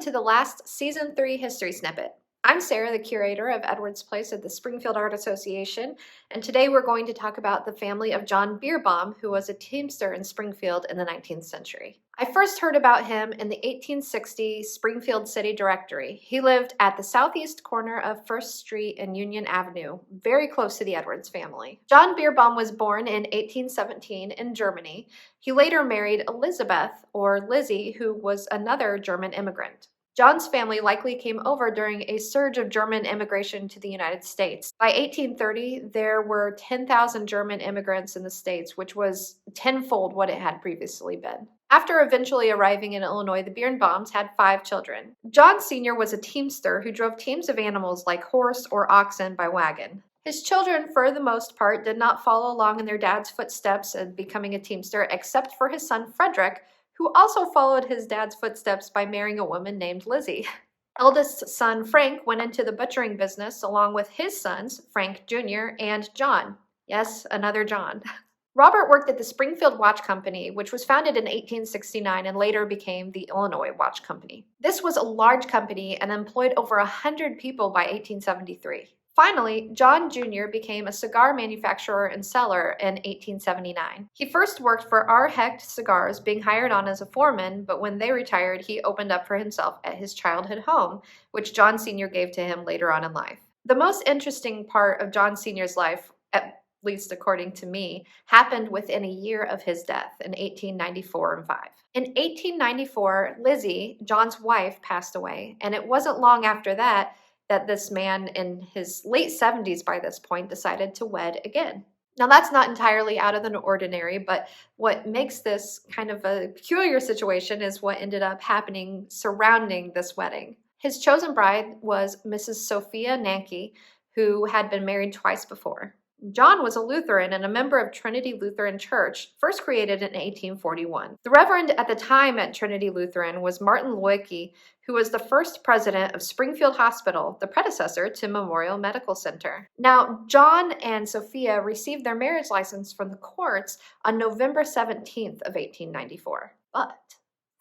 Welcome to the last Season 3 History Snippet. I'm Sarah, the curator of Edwards Place at the Springfield Art Association, and today we're going to talk about the family of John Birnbaum, who was a teamster in Springfield in the 19th century. I first heard about him in the 1860 Springfield City Directory. He lived at the southeast corner of First Street and Union Avenue, very close to the Edwards family. John Birnbaum was born in 1817 in Germany. He later married Elizabeth, or Lizzie, who was another German immigrant. John's family likely came over during a surge of German immigration to the United States. By 1830, there were 10,000 German immigrants in the States, which was tenfold what it had previously been. After eventually arriving in Illinois, the Birnbaums had 5 children. John Sr. was a teamster who drove teams of animals like horse or oxen by wagon. His children, for the most part, did not follow along in their dad's footsteps in becoming a teamster, except for his son Frederick, who also followed his dad's footsteps by marrying a woman named Lizzie. Eldest son Frank went into the butchering business along with his sons, Frank Jr. and John. Yes, another John. Robert worked at the Springfield Watch Company, which was founded in 1869 and later became the Illinois Watch Company. This was a large company and employed over 100 people by 1873. Finally, John Jr. became a cigar manufacturer and seller in 1879. He first worked for R. Hecht Cigars, being hired on as a foreman, but when they retired, he opened up for himself at his childhood home, which John Sr. gave to him later on in life. The most interesting part of John Sr.'s life, at least according to me, happened within a year of his death in 1894 and 5. In 1894, Lizzie, John's wife, passed away, and it wasn't long after that this man in his late 70s by this point decided to wed again. Now that's not entirely out of the ordinary, but what makes this kind of a peculiar situation is what ended up happening surrounding this wedding. His chosen bride was Mrs. Sophia Nanke, who had been married twice before. John was a Lutheran and a member of Trinity Lutheran Church, first created in 1841. The reverend at the time at Trinity Lutheran was Martin Loicky, who was the first president of Springfield Hospital, the predecessor to Memorial Medical Center. Now, John and Sophia received their marriage license from the courts on November 17th of 1894. But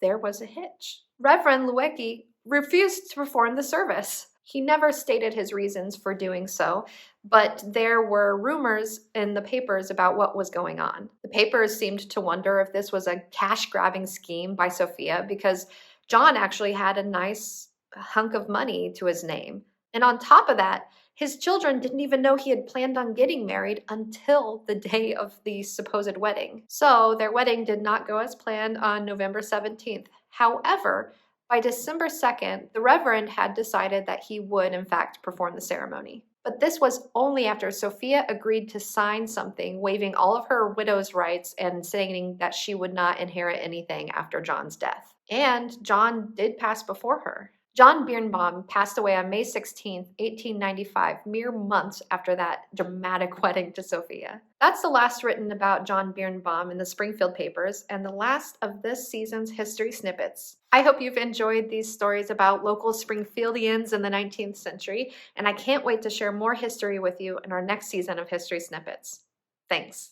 there was a hitch. Reverend Loicky refused to perform the service. He never stated his reasons for doing so, but there were rumors in the papers about what was going on. The papers seemed to wonder if this was a cash-grabbing scheme by Sophia because John actually had a nice hunk of money to his name. And on top of that, his children didn't even know he had planned on getting married until the day of the supposed wedding. So their wedding did not go as planned on November 17th. However, by December 2nd, the Reverend had decided that he would, in fact, perform the ceremony. But this was only after Sophia agreed to sign something waiving all of her widow's rights and stating that she would not inherit anything after John's death. And John did pass before her. John Birnbaum passed away on May 16, 1895, mere months after that dramatic wedding to Sophia. That's the last written about John Birnbaum in the Springfield papers and the last of this season's History Snippets. I hope you've enjoyed these stories about local Springfieldians in the 19th century, and I can't wait to share more history with you in our next season of History Snippets. Thanks.